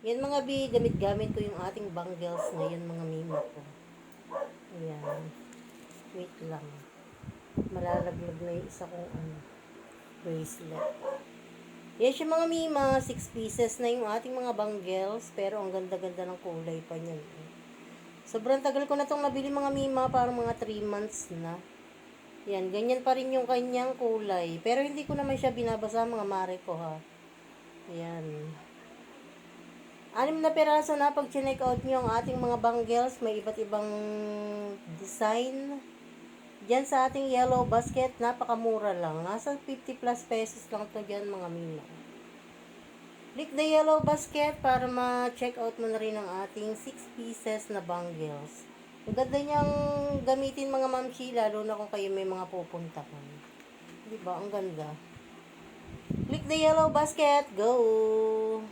Yan mga bi, gamit-gamit ko yung ating bangles ngayon mga mima ko. Ayan. Wait lang. Malalaglag na yung isa kong bracelet. Yes, yung mga mima, 6 pieces na yung ating mga bangles, pero ang ganda-ganda ng kulay pa niyan. Sobrang tagal ko na itong nabili mga mima, parang mga 3 months na. Yan, ganyan pa rin yung kanyang kulay. Pero hindi ko naman siya binabasa mga mare ko ha. Yan. 6 na peraso na pag check out nyo ang ating mga bangles. May iba't ibang design. Diyan sa ating yellow basket, napakamura lang. Nasa 50 plus pesos lang to dyan mga mima. Click the yellow basket para ma-check out mo na rin ang ating 6 pieces na bangles. Ang ganda niyang gamitin mga mamshi, lalo na kung kayo may mga pupuntahan. Diba? Ang ganda. Click the yellow basket. Go!